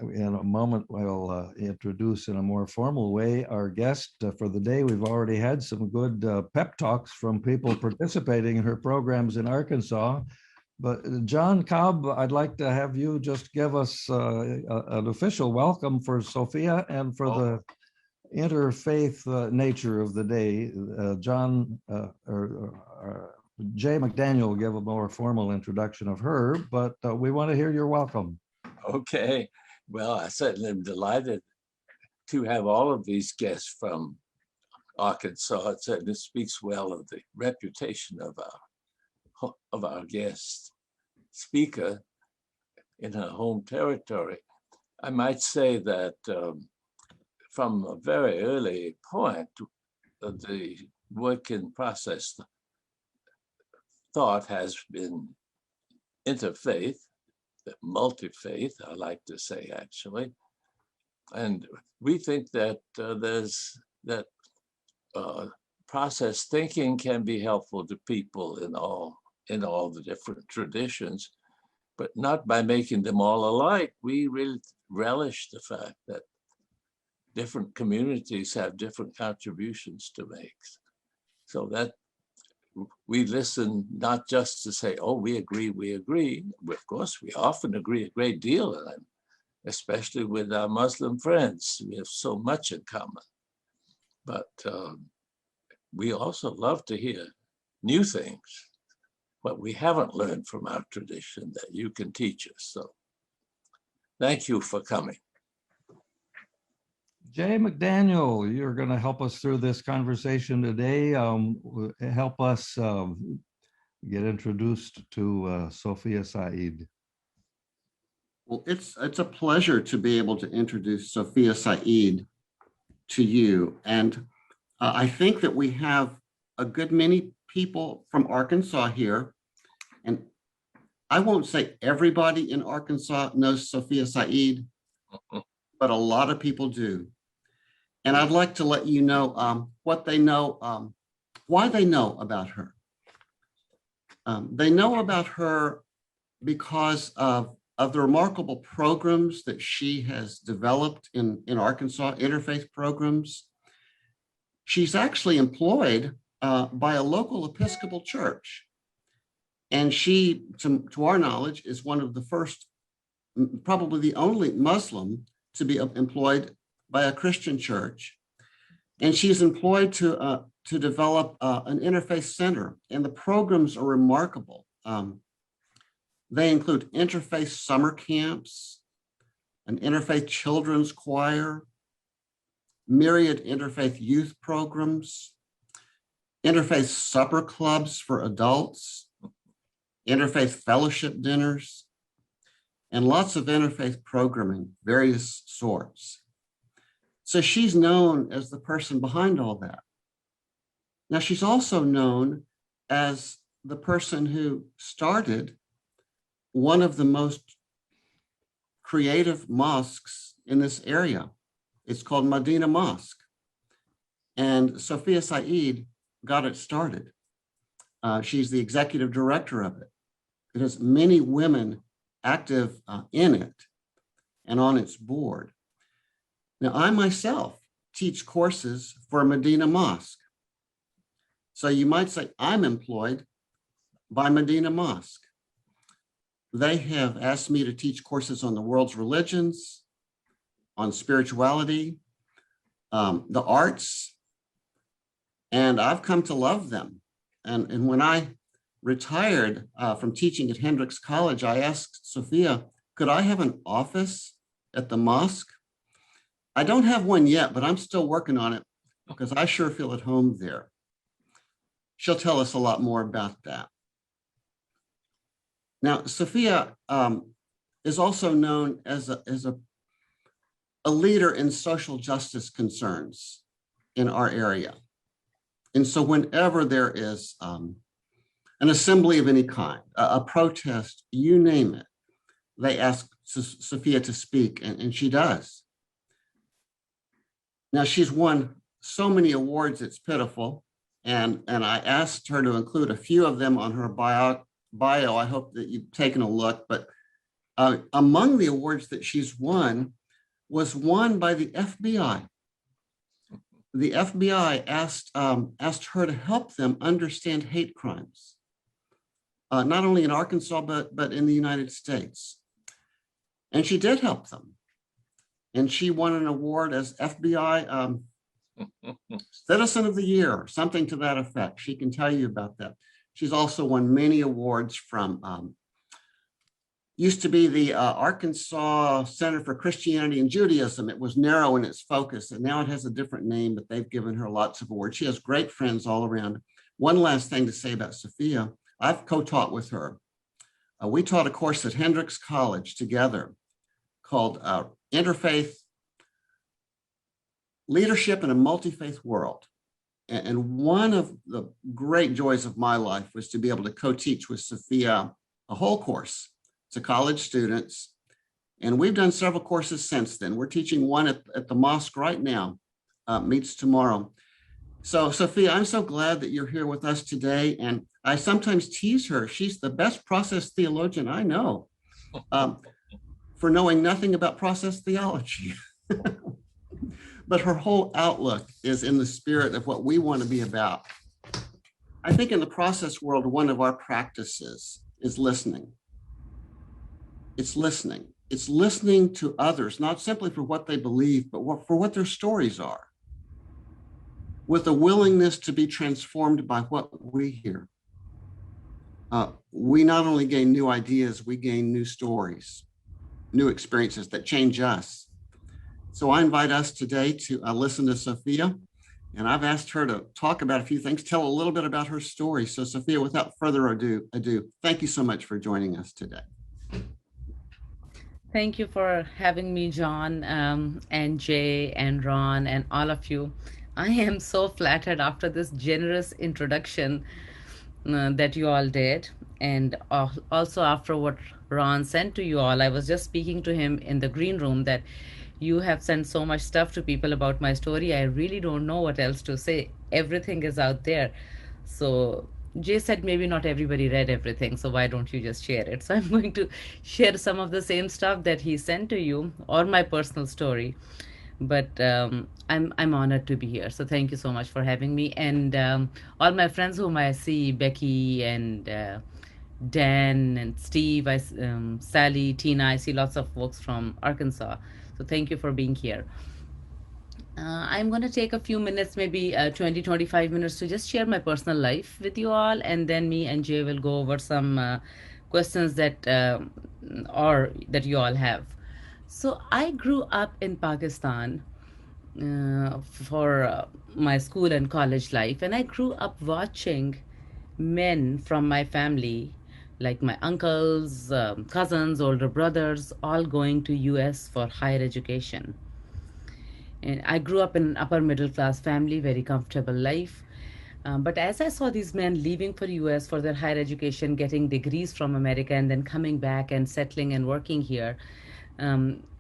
in a moment, we'll introduce in a more formal way our guest for the day. We've already had some good pep talks from people participating in her programs in Arkansas. But John Cobb, I'd like to have you just give us an official welcome for Sophia and for the interfaith nature of the day. Jay McDaniel will give a more formal introduction of her, but we want to hear your welcome. Okay. Well, I certainly am delighted to have all of these guests from Arkansas. It certainly speaks well of the reputation of our guest speaker in her home territory. I might say that from a very early point, the work in process thought has been interfaith, multi-faith, I like to say, actually. And we think that process thinking can be helpful to people in all the different traditions, but not by making them all alike. We really relish the fact that different communities have different contributions to make. So that we listen not just to say, oh, we agree, we agree. Of course, we often agree a great deal, and especially with our Muslim friends. We have so much in common. But we also love to hear new things, what we haven't learned from our tradition that you can teach us. So thank you for coming. Jay McDaniel, you're going to help us through this conversation today. Help us get introduced to Sophia Said. Well, it's a pleasure to be able to introduce Sophia Said to you. And I think that we have a good many people from Arkansas here. And I won't say everybody in Arkansas knows Sophia Said, but a lot of people do. And I'd like to let you know what they know, why they know about her. They know about her because of the remarkable programs that she has developed in Arkansas, interfaith programs. She's actually employed by a local Episcopal church. And she, to our knowledge, is one of the first, probably the only Muslim to be employed by a Christian church. And she's employed to develop an interfaith center, and the programs are remarkable. They include interfaith summer camps, an interfaith children's choir, myriad interfaith youth programs, interfaith supper clubs for adults, interfaith fellowship dinners, and lots of interfaith programming, various sorts. So she's known as the person behind all that. Now, she's also known as the person who started one of the most creative mosques in this area. It's called Medina Mosque. And Sophia Said got it started. She's the executive director of it. It has many women active in it and on its board. Now, I myself teach courses for Medina Mosque. So you might say I'm employed by Medina Mosque. They have asked me to teach courses on the world's religions, on spirituality, the arts, and I've come to love them. And when I retired from teaching at Hendrix College, I asked Sophia, could I have an office at the mosque? I don't have one yet, but I'm still working on it because I sure feel at home there. She'll tell us a lot more about that. Now, Sophia is also known as a leader in social justice concerns in our area. And so whenever there is an assembly of any kind, a protest, you name it, they ask Sophia to speak, and she does. Now, she's won so many awards, it's pitiful. And I asked her to include a few of them on her bio. I hope that you've taken a look, but among the awards that she's won was won by the FBI. The FBI asked her to help them understand hate crimes, not only in Arkansas, but in the United States. And she did help them. And she won an award as FBI Citizen of the Year, something to that effect. She can tell you about that. She's also won many awards from, used to be the Arkansas Center for Christianity and Judaism. It was narrow in its focus, and now it has a different name, but they've given her lots of awards. She has great friends all around. One last thing to say about Sophia, I've co-taught with her. We taught a course at Hendrix College together called Interfaith Leadership in a Multi-Faith World. And one of the great joys of my life was to be able to co-teach with Sophia a whole course to college students. And we've done several courses since then. We're teaching one at the mosque right now, meets tomorrow. So Sophia, I'm so glad that you're here with us today. And I sometimes tease her. She's the best process theologian I know for knowing nothing about process theology. But her whole outlook is in the spirit of what we want to be about. I think in the process world, one of our practices is listening. It's listening. It's listening to others, not simply for what they believe, but for what their stories are, with a willingness to be transformed by what we hear. We not only gain new ideas, we gain new stories, new experiences that change us. So I invite us today to listen to Sophia, and I've asked her to talk about a few things, tell a little bit about her story. So Sophia, without further ado, thank you so much for joining us today. Thank you for having me, John, and Jay and Ron and all of you. I am so flattered after this generous introduction that you all did. And also after what Ron sent to you all, I was just speaking to him in the green room that you have sent so much stuff to people about my story. I really don't know what else to say. Everything is out there. So Jay said maybe not everybody read everything, so why don't you just share it? So I'm going to share some of the same stuff that he sent to you or my personal story. But I'm honored to be here. So thank you so much for having me. And all my friends whom I see, Becky and Dan and Steve, Sally, Tina, I see lots of folks from Arkansas. So thank you for being here. I'm going to take a few minutes, maybe 20, 25 minutes to just share my personal life with you all. And then me and Jay will go over some questions that that you all have. So I grew up in Pakistan for my school and college life. And I grew up watching men from my family, like my uncles, cousins, older brothers, all going to US for higher education. And I grew up in an upper middle class family, very comfortable life. But as I saw these men leaving for US for their higher education, getting degrees from America, and then coming back and settling and working here,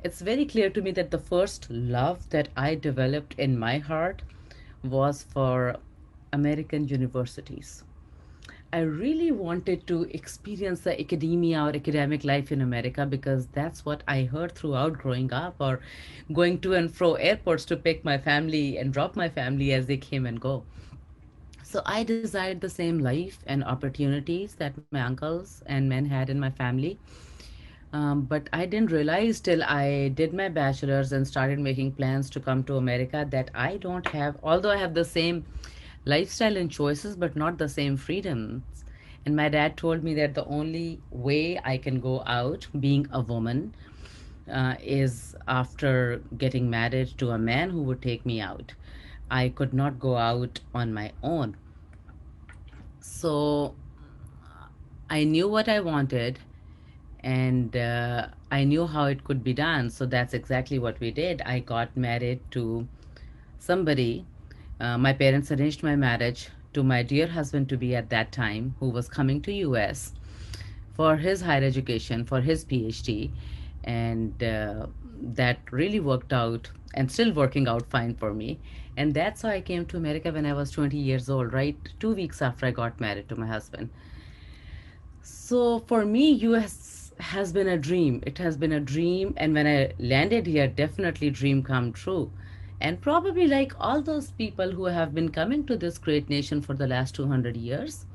it's very clear to me that the first love that I developed in my heart was for American universities. I really wanted to experience the academia or academic life in America because that's what I heard throughout growing up or going to and fro airports to pick my family and drop my family as they came and go. So I desired the same life and opportunities that my uncles and men had in my family. But I didn't realize till I did my bachelor's and started making plans to come to America that I don't have, although I have the same lifestyle and choices, but not the same freedoms. And my dad told me that the only way I can go out being a woman is after getting married to a man who would take me out. I could not go out on my own. So I knew what I wanted and I knew how it could be done. So that's exactly what we did. I got married to somebody. My parents arranged my marriage to my dear husband to be at that time, who was coming to US for his higher education, for his PhD. And that really worked out and still working out fine for me. And that's how I came to America when I was 20 years old, right? 2 weeks after I got married to my husband. So for me, US has been a dream. It has been a dream. And when I landed here, definitely dream come true. And probably like all those people who have been coming to this great nation for the last 200 years,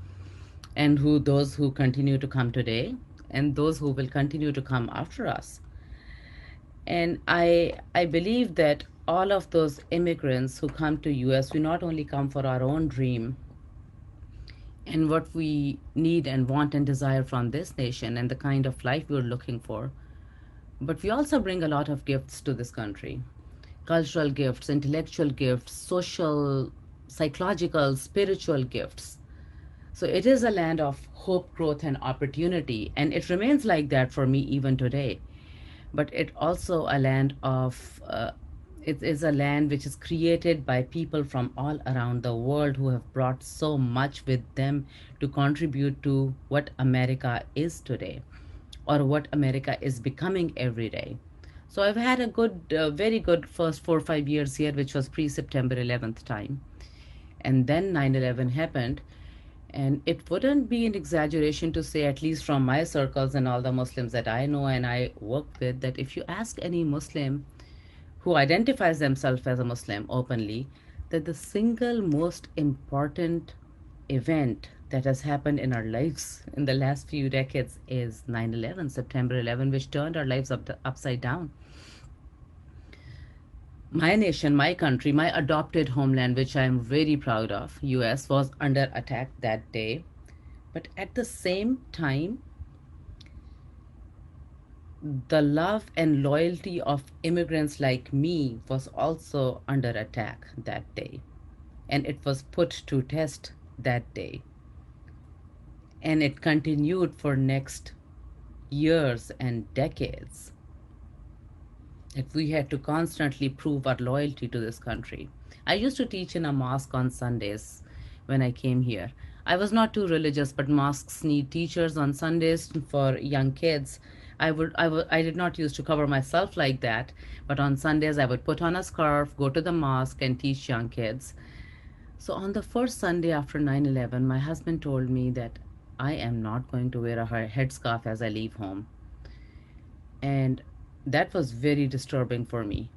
and who those who continue to come today, and those who will continue to come after us. And I believe that all of those immigrants who come to US, we not only come for our own dream and what we need and want and desire from this nation and the kind of life we're looking for, but we also bring a lot of gifts to this country: cultural gifts, intellectual gifts, social, psychological, spiritual gifts. So it is a land of hope, growth, and opportunity. And it remains like that for me even today. But it also a land of, it is a land which is created by people from all around the world who have brought so much with them to contribute to what America is today, or what America is becoming every day. So I've had a good, very good first 4 or 5 years here, which was pre September 11th time. And then 9/11 happened. And it wouldn't be an exaggeration to say, at least from my circles and all the Muslims that I know and I work with, that if you ask any Muslim who identifies themselves as a Muslim openly, that the single most important event that has happened in our lives in the last few decades is 9/11, September 11, which turned our lives upside down. My nation, my country, my adopted homeland, which I am very proud of, US, was under attack that day. But at the same time, the love and loyalty of immigrants like me was also under attack that day. And it was put to test that day. And it continued for next years and decades. That we had to constantly prove our loyalty to this country. I used to teach in a mosque on Sundays when I came here. I was not too religious, but mosques need teachers on Sundays for young kids. I did not used to cover myself like that, but on Sundays I would put on a scarf, go to the mosque, and teach young kids. So on the first Sunday after 9/11, my husband told me that I am not going to wear a headscarf as I leave home. And that was very disturbing for me.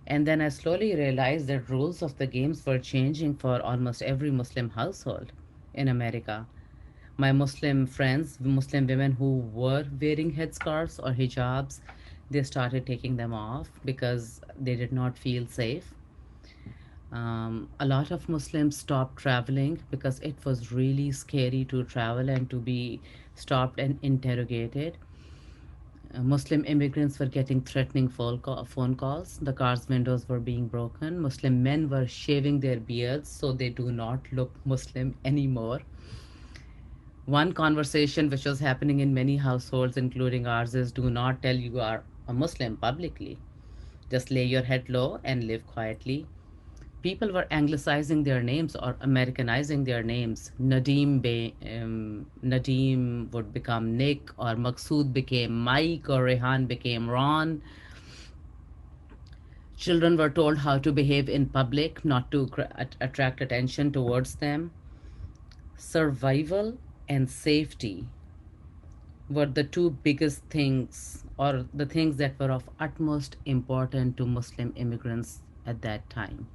And then I slowly realized that rules of the games were changing for almost every Muslim household in America. My Muslim friends, Muslim women who were wearing headscarves or hijabs, they started taking them off because they did not feel safe. A lot of Muslims stopped traveling because it was really scary to travel and to be stopped and interrogated. Muslim immigrants were getting threatening phone calls. The car's windows were being broken. Muslim men were shaving their beards so they do not look Muslim anymore. One conversation which was happening in many households, including ours, is do not tell you are a Muslim publicly. Just lay your head low and live quietly. People were anglicizing their names or Americanizing their names. Nadeem would become Nick, or Maqsood became Mike, or Rehan became Ron. Children were told how to behave in public, not to attract attention towards them. Survival and safety were the two biggest things, or the things that were of utmost importance to Muslim immigrants at that time.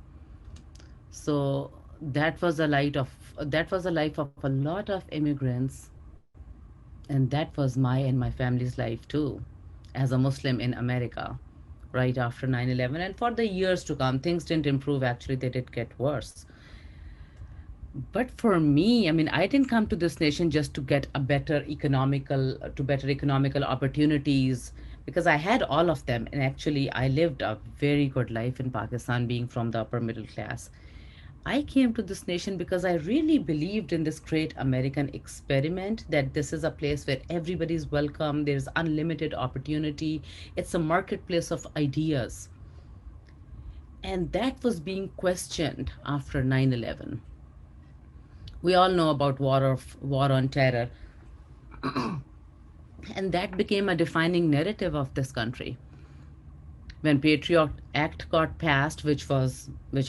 So that was the life of a lot of immigrants, and that was my and my family's life too, as a Muslim in America, right after 9/11. And for the years to come, things didn't improve. Actually, they did get worse. But for me, I mean, I didn't come to this nation just to get better economical opportunities, because I had all of them. And actually, I lived a very good life in Pakistan, being from the upper middle class. I came to this nation because I really believed in this great American experiment, that this is a place where everybody's welcome, there's unlimited opportunity, it's a marketplace of ideas. And that was being questioned after 9/11. We all know about war on terror, and that became a defining narrative of this country. when Patriot Act got passed, which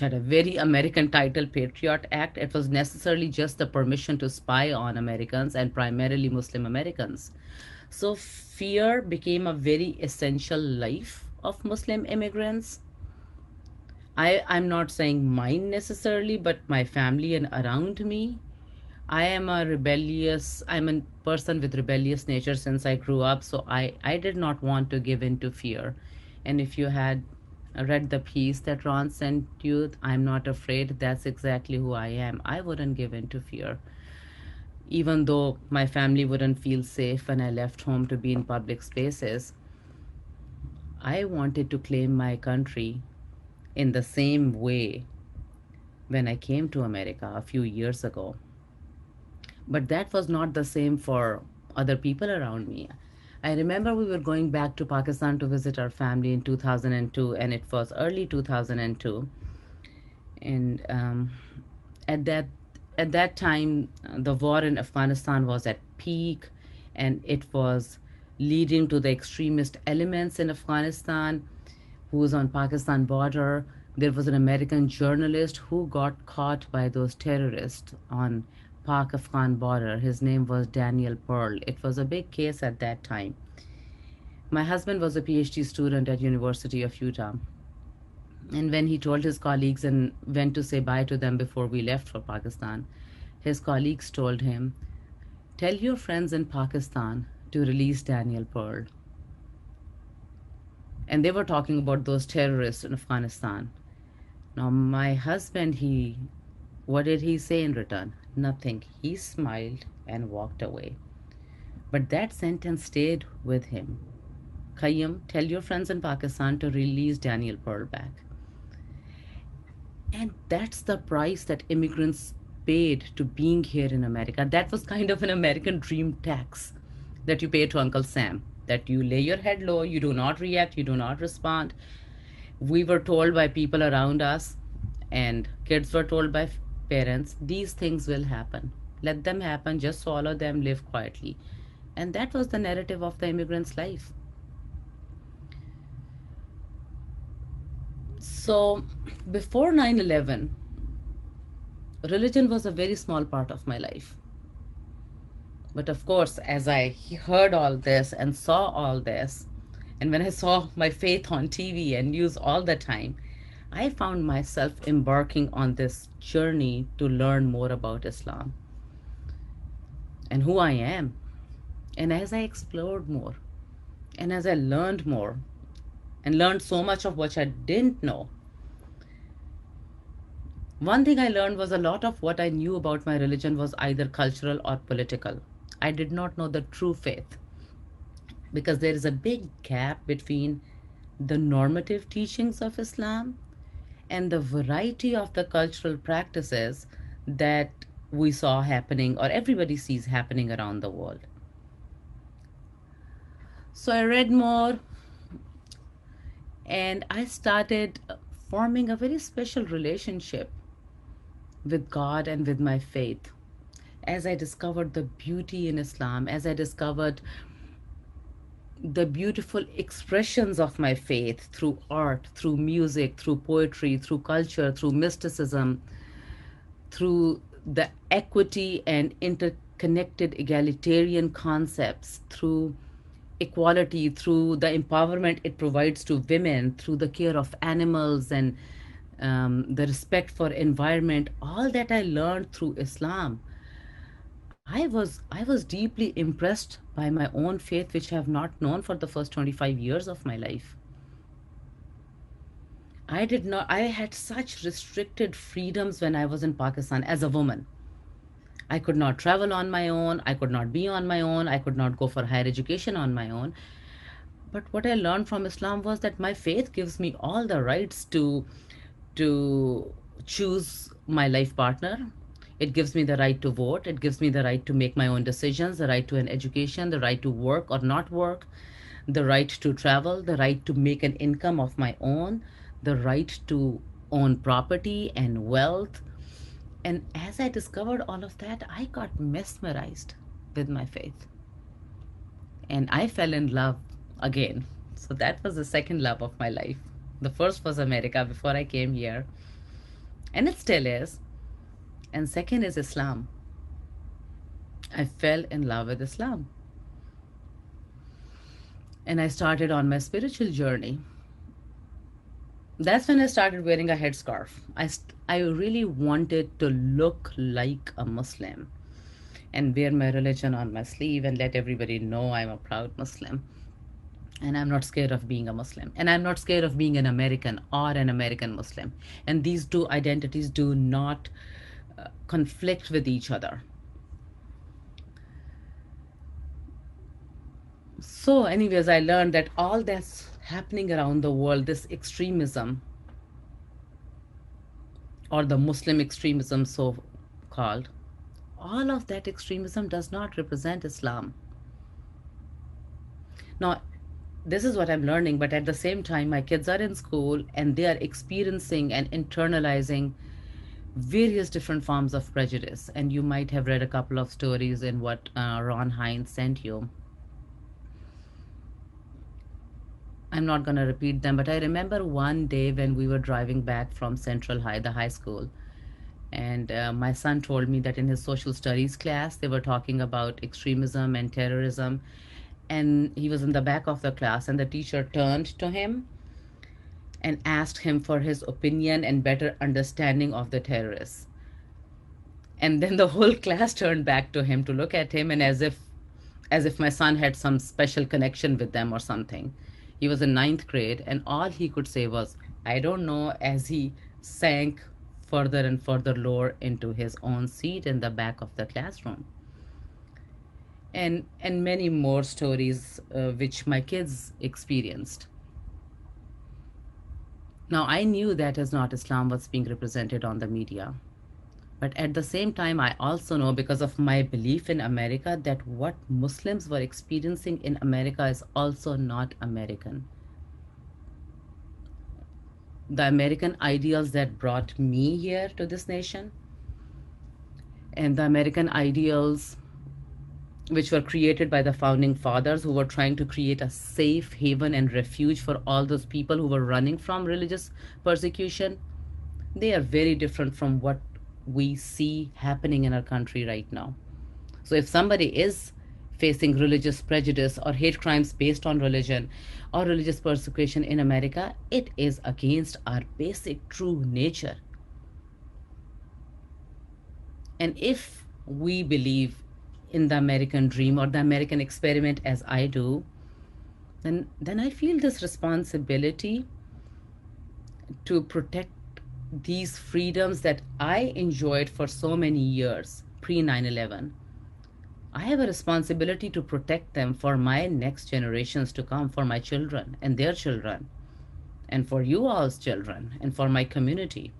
had a very American title, Patriot Act, it was necessarily just the permission to spy on Americans and primarily Muslim Americans. So fear became a very essential life of Muslim immigrants. I'm not saying mine necessarily, but my family and around me. I'm a person with rebellious nature since I grew up, so I did not want to give in to fear. And if you had read the piece that Ron sent you, I'm not afraid, that's exactly who I am. I wouldn't give in to fear. Even though my family wouldn't feel safe when I left home to be in public spaces, I wanted to claim my country in the same way when I came to America a few years ago. But that was not the same for other people around me. I remember we were going back to Pakistan to visit our family in 2002, and it was early 2002. And at that at that time, the war in Afghanistan was at peak, and it was leading to the extremist elements in Afghanistan who was on Pakistan border. There was an American journalist who got caught by those terrorists on Pak-Afghan border. His name was Daniel Pearl. It was a big case at that time. My husband was a PhD student at University of Utah. And when he told his colleagues and went to say bye to them before we left for Pakistan, his colleagues told him, "Tell your friends in Pakistan to release Daniel Pearl." And they were talking about those terrorists in Afghanistan. Now, my husband, what did he say in return? Nothing. He smiled and walked away. But that sentence stayed with him. Khayyam, tell your friends in Pakistan to release Daniel Pearl back. And that's the price that immigrants paid to being here in America. That was kind of an American dream tax that you pay to Uncle Sam, that you lay your head low, you do not react, you do not respond. We were told by people around us, and kids were told by parents, these things will happen. Let them happen, just swallow them, live quietly. And that was the narrative of the immigrant's life. So before 9/11, religion was a very small part of my life. But of course, as I heard all this and saw all this, and when I saw my faith on TV and news all the time, I found myself embarking on this journey to learn more about Islam and who I am. And as I explored more, and as I learned more, and learned so much of what I didn't know, one thing I learned was a lot of what I knew about my religion was either cultural or political. I did not know the true faith because there is a big gap between the normative teachings of Islam and the variety of the cultural practices that we saw happening or everybody sees happening around the world. So I read more and I started forming a very special relationship with God and with my faith. As I discovered the beauty in Islam, as I discovered the beautiful expressions of my faith through art, through music, through poetry, through culture, through mysticism, through the equity and interconnected egalitarian concepts, through equality, through the empowerment it provides to women, through the care of animals and the respect for environment, all that I learned through Islam. I was deeply impressed by my own faith, which I have not known for the first 25 years of my life. I had such restricted freedoms when I was in Pakistan as a woman. I could not travel on my own. I could not be on my own. I could not go for higher education on my own. But what I learned from Islam was that my faith gives me all the rights to choose my life partner. It gives me the right to vote. It gives me the right to make my own decisions, the right to an education, the right to work or not work, the right to travel, the right to make an income of my own, the right to own property and wealth. And as I discovered all of that, I got mesmerized with my faith. And I fell in love again So that was the second love of my life. The first was America before I came here, and it still is. And second is Islam. I fell in love with Islam. And I started on my spiritual journey. That's when I started wearing a headscarf. I really wanted to look like a Muslim and wear my religion on my sleeve and let everybody know I'm a proud Muslim. And I'm not scared of being a Muslim. And I'm not scared of being an American or an American Muslim. And these two identities do not conflict with each other. So, anyways, I learned that all that's happening around the world, this extremism, or the Muslim extremism, so called, all of that extremism does not represent Islam. Now, this is what I'm learning, but at the same time, my kids are in school and they are experiencing and internalizing various different forms of prejudice. And you might have read a couple of stories in what Ron Hines sent you. I'm not going to repeat them, but I remember one day when we were driving back from Central High, the high school, and my son told me that in his social studies class, they were talking about extremism and terrorism. And he was in the back of the class, and the teacher turned to him and asked him for his opinion and better understanding of the terrorists. And then the whole class turned back to him to look at him, and as if my son had some special connection with them or something. He was in ninth grade, and all he could say was, I don't know, as he sank further and further lower into his own seat in the back of the classroom. And many more stories which my kids experienced. Now, I knew that is not Islam what's being represented on the media. But at the same time, I also know, because of my belief in America, that what Muslims were experiencing in America is also not American. The American ideals that brought me here to this nation, and the American ideals which were created by the founding fathers, who were trying to create a safe haven and refuge for all those people who were running from religious persecution, they are very different from what we see happening in our country right now. So if somebody is facing religious prejudice or hate crimes based on religion or religious persecution in America, it is against our basic true nature. And if we believe in the American dream or the American experiment as I do, then I feel this responsibility to protect these freedoms that I enjoyed for so many years pre 9/11. I have a responsibility to protect them for my next generations to come, for my children and their children, and for you all's children, and for my community.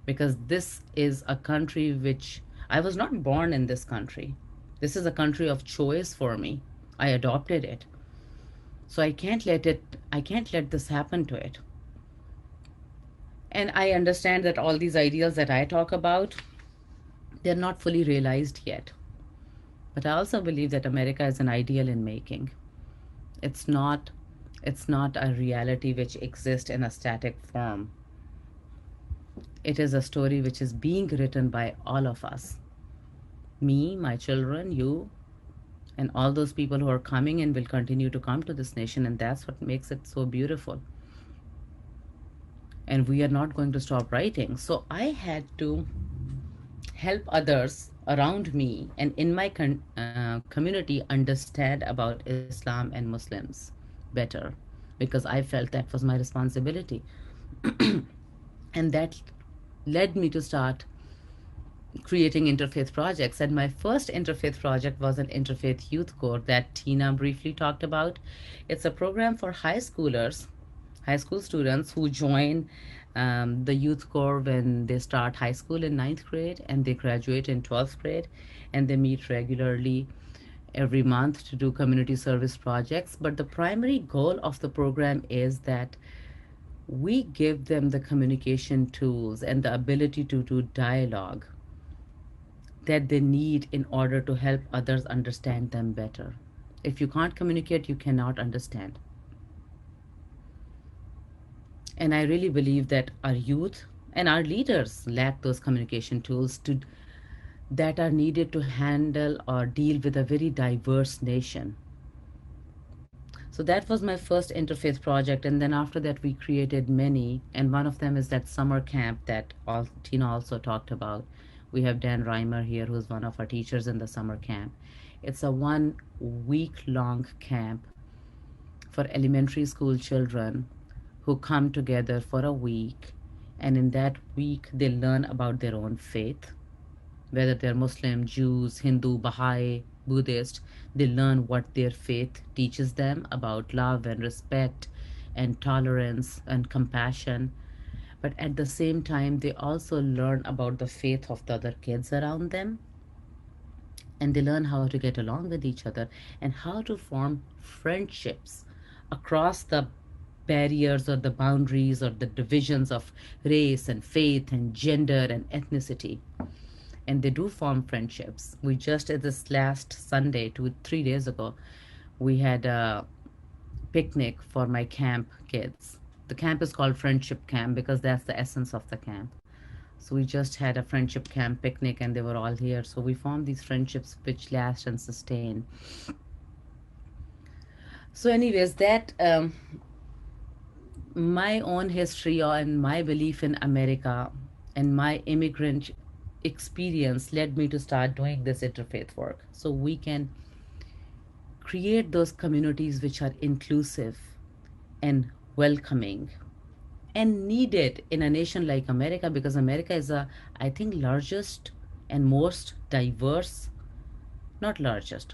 Because this is a country which I was not born in this country. This is a country of choice for me. I adopted it. So I can't let this happen to it. And I understand that all these ideals that I talk about, they're not fully realized yet. But I also believe that America is an ideal in making. It's not it's not a reality which exists in a static form. It is a story which is being written by all of us. Me, my children, you, and all those people who are coming and will continue to come to this nation, and that's what makes it so beautiful. And we are not going to stop writing. So I had to help others around me and in my community understand about Islam and Muslims better, because I felt that was my responsibility. And that led me to start creating interfaith projects. And my first interfaith project was an interfaith youth corps that Tina briefly talked about. It's a program for high schoolers, high school students who join the youth corps when they start high school in ninth grade and they graduate in 12th grade, and they meet regularly every month to do community service projects. But the primary goal of the program is that we give them the communication tools and the ability to do dialogue that they need in order to help others understand them better. If you can't communicate, you cannot understand. And I really believe that our youth and our leaders lack those communication tools to that are needed to handle or deal with a very diverse nation. So that was my first interfaith project, and then after that we created many, and one of them is that summer camp that Tina also talked about. We have Dan Reimer here, who's one of our teachers in the summer camp. It's a 1 week long camp for elementary school children who come together for a week, and in that week they learn about their own faith, whether they're Muslim, Jews, Hindu, Baha'i, Buddhist. They learn what their faith teaches them about love and respect and tolerance and compassion. But at the same time, they also learn about the faith of the other kids around them, and they learn how to get along with each other and how to form friendships across the barriers or the boundaries or the divisions of race and faith and gender and ethnicity. And they do form friendships. We just at this last Sunday, 3 days ago, we had a picnic for my camp kids. The camp is called Friendship Camp because that's the essence of the camp. So we just had a friendship camp picnic and they were all here. So we formed these friendships which last and sustain. So, anyways, that my own history and my belief in America and my immigrant experience led me to start doing this interfaith work so we can create those communities which are inclusive and welcoming and needed in a nation like America, because America is a, I think, largest and most diverse, not largest,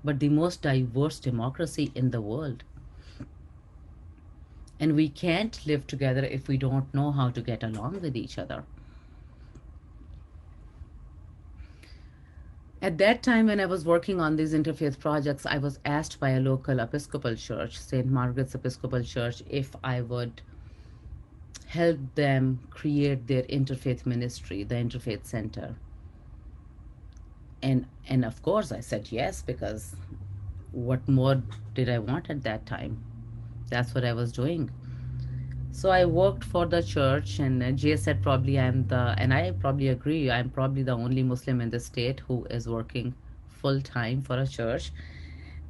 but the most diverse democracy in the world. And we can't live together if we don't know how to get along with each other. At that time, when I was working on these interfaith projects, I was asked by a local Episcopal church, St. Margaret's Episcopal Church, if I would help them create their interfaith ministry, the Interfaith Center. And of course, I said yes, because what more did I want at that time? That's what I was doing. So I worked for the church, and Jay said probably and I probably agree, I'm probably the only Muslim in the state who is working full time for a church.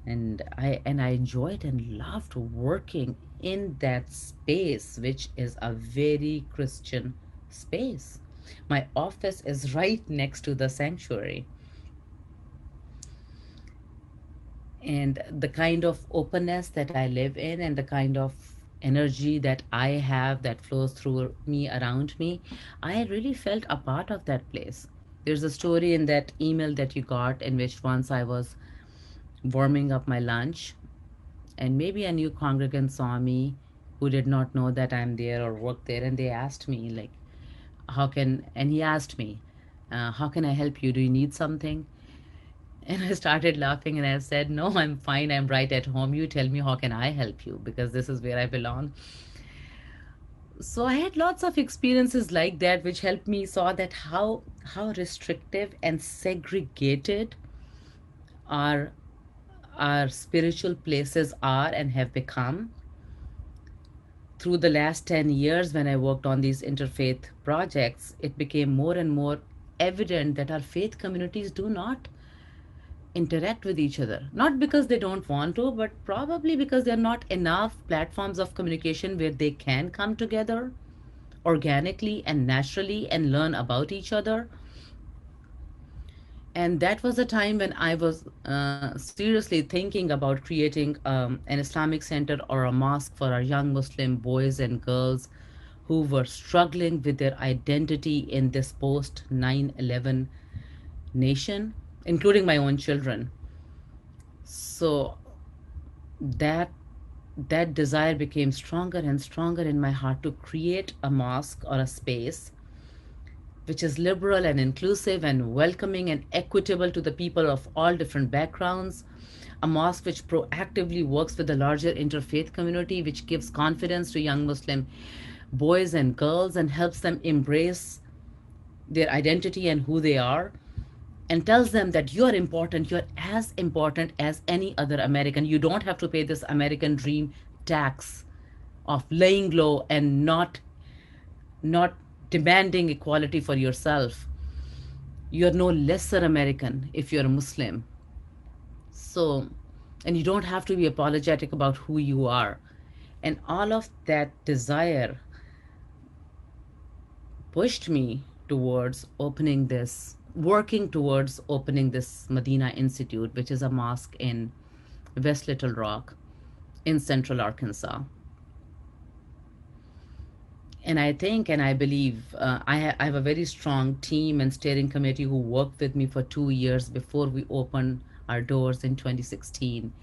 And I enjoyed and loved working in that space, which is a very Christian space. My office is right next to the sanctuary. And the kind of openness that I live in and the kind of energy that I have that flows through me around me, I really felt a part of that place. There's a story in that email that you got in which once I was warming up my lunch, and maybe a new congregant saw me who did not know that I'm there or work there, and they asked me like, and he asked me, how can I help you? Do you need something? And I started laughing and I said, no, I'm fine. I'm right at home. You tell me, how can I help you? Because this is where I belong. So I had lots of experiences like that, which helped me saw that how restrictive and segregated our our spiritual places are and have become. Through the last 10 years, when I worked on these interfaith projects, it became more and more evident that our faith communities do not interact with each other. Not because they don't want to, but probably because there are not enough platforms of communication where they can come together organically and naturally and learn about each other. And that was a time when I was seriously thinking about creating an Islamic center or a mosque for our young Muslim boys and girls who were struggling with their identity in this post 9/11 nation, including my own children. So that that desire became stronger and stronger in my heart to create a mosque or a space which is liberal and inclusive and welcoming and equitable to the people of all different backgrounds. A mosque which proactively works with the larger interfaith community, which gives confidence to young Muslim boys and girls and helps them embrace their identity and who they are, and tells them that you're important, you're as important as any other American. You don't have to pay this American dream tax of laying low and not demanding equality for yourself. You're no lesser American if you're a Muslim. So, and you don't have to be apologetic about who you are. And all of that desire pushed me towards working towards opening this Medina Institute, which is a mosque in West Little Rock in central Arkansas. And I think and I believe I have a very strong team and steering committee who worked with me for 2 years before we opened our doors in 2016.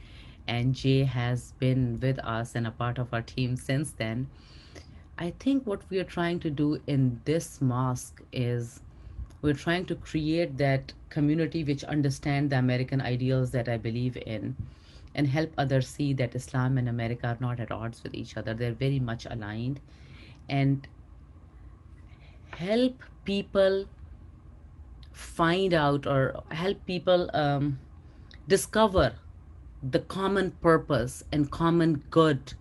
And Jay has been with us and a part of our team since then. I think what we are trying to do in this mosque is we're trying to create that community which understand the American ideals that I believe in and help others see that Islam and America are not at odds with each other. They're very much aligned, and help people find out or help people discover the common purpose and common good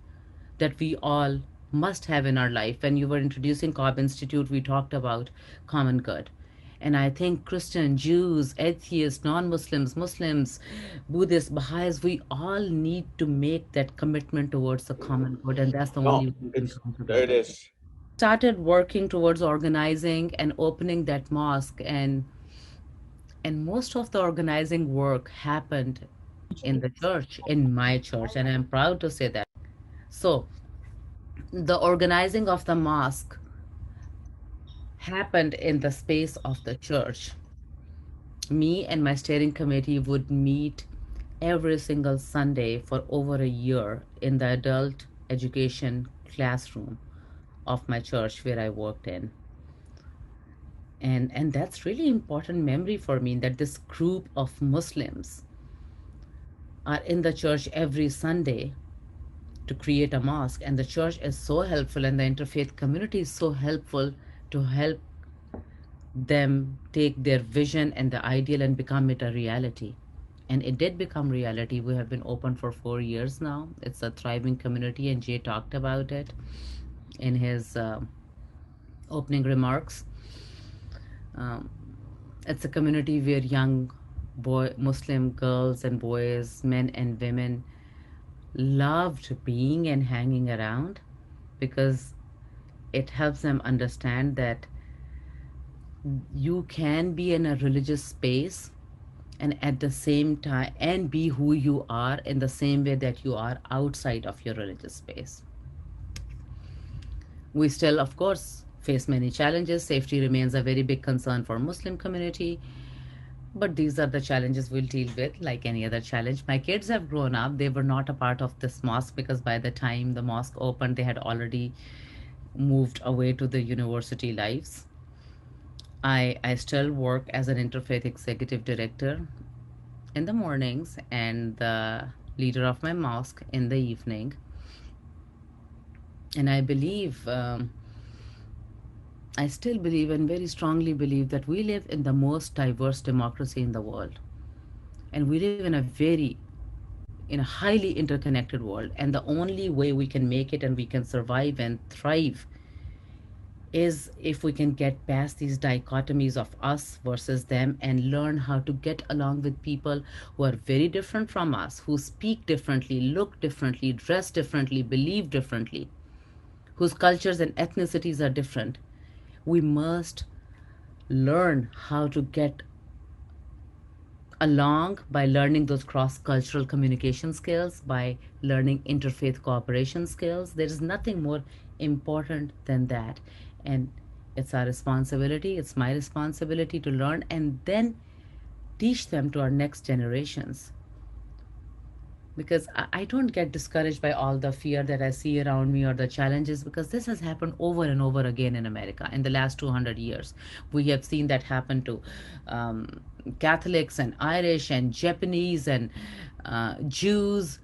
that we all must have in our life. When you were introducing Cobb Institute, we talked about common good. And I think Christian, Jews, atheists, non Muslims, Muslims, Buddhists, Baha'is, we all need to make that commitment towards the common good. And that's the only No, way we can it's come there it together. is. Started working towards organizing and opening that mosque, and most of the organizing work happened in the church, in my church, and I'm proud to say that. So the organizing of the mosque happened in the space of the church. Me and my steering committee would meet every single Sunday for over a year in the adult education classroom of my church where I worked in. And that's really important memory for me, that this group of Muslims are in the church every Sunday to create a mosque, and the church is so helpful and the interfaith community is so helpful to help them take their vision and the ideal and become it a reality. And it did become reality. We have been open for 4 years now. It's a thriving community, and Jay talked about it in his opening remarks. Um, it's a community where young Muslim girls and boys, men and women loved being and hanging around because it helps them understand that you can be in a religious space and at the same time and be who you are in the same way that you are outside of your religious space. We still, of course, face many challenges. Safety remains a very big concern for Muslim community, but these are the challenges we'll deal with like any other challenge. My kids have grown up. They were not a part of this mosque because by the time the mosque opened, they had already moved away to the university lives. I still work as an interfaith executive director in the mornings and the leader of my mosque in the evening. And I still believe and very strongly believe that we live in the most diverse democracy in the world. And we live in a highly interconnected world. And the only way we can make it and we can survive and thrive is if we can get past these dichotomies of us versus them and learn how to get along with people who are very different from us, who speak differently, look differently, dress differently, believe differently, whose cultures and ethnicities are different. We must learn how to get along by learning those cross cultural communication skills, by learning interfaith cooperation skills. There is nothing more important than that. And it's our responsibility, it's my responsibility to learn and then teach them to our next generations. Because I don't get discouraged by all the fear that I see around me or the challenges, because this has happened over and over again in America in the last 200 years. We have seen that happen to Catholics and Irish and Japanese and Jews.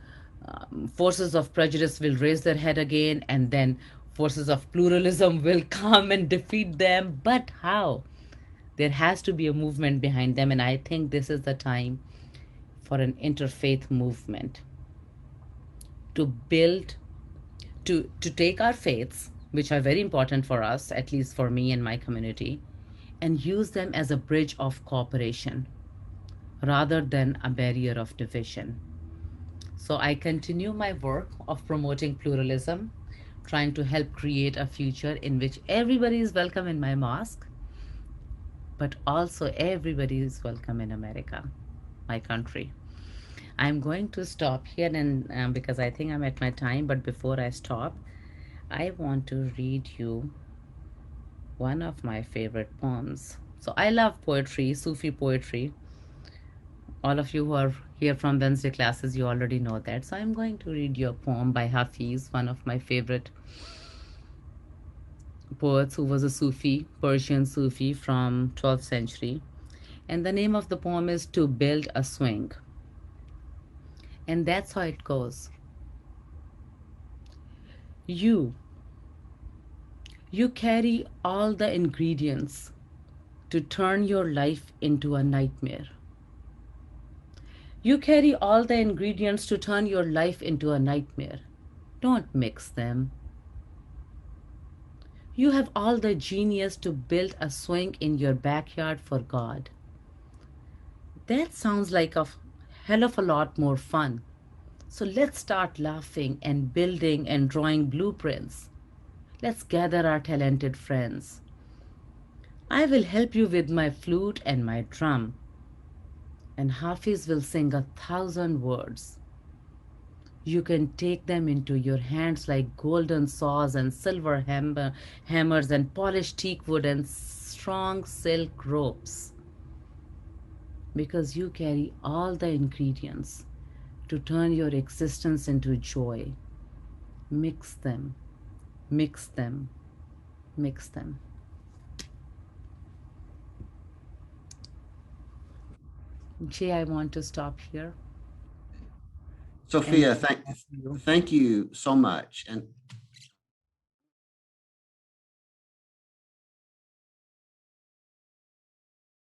Forces of prejudice will raise their head again, and then forces of pluralism will come and defeat them. But how? There has to be a movement behind them, and I think this is the time for an interfaith movement to build to take our faiths, which are very important for us, at least for me and my community, and use them as a bridge of cooperation rather than a barrier of division. So I continue my work of promoting pluralism, trying to help create a future in which everybody is welcome in my mosque, but also everybody is welcome in America, my country. I'm going to stop here and because I think I'm at my time, but before I stop, I want to read you one of my favorite poems. So I love poetry, Sufi poetry. All of you who are here from Wednesday classes, you already know that. So I'm going to read you a poem by Hafiz, one of my favorite poets who was a Sufi, Persian Sufi from 12th century. And the name of the poem is To Build a Swing. And that's how it goes. You, you carry all the ingredients to turn your life into a nightmare. You carry all the ingredients to turn your life into a nightmare. Don't mix them. You have all the genius to build a swing in your backyard for God. That sounds like a hell of a lot more fun. So let's start laughing and building and drawing blueprints. Let's gather our talented friends. I will help you with my flute and my drum, and Hafiz will sing 1,000 words. You can take them into your hands like golden saws and silver hammers and polished teak wood and strong silk ropes, because you carry all the ingredients to turn your existence into joy. Mix them, mix them, mix them. Jay, I want to stop here and Sophia, give it back to you. thank you so much. And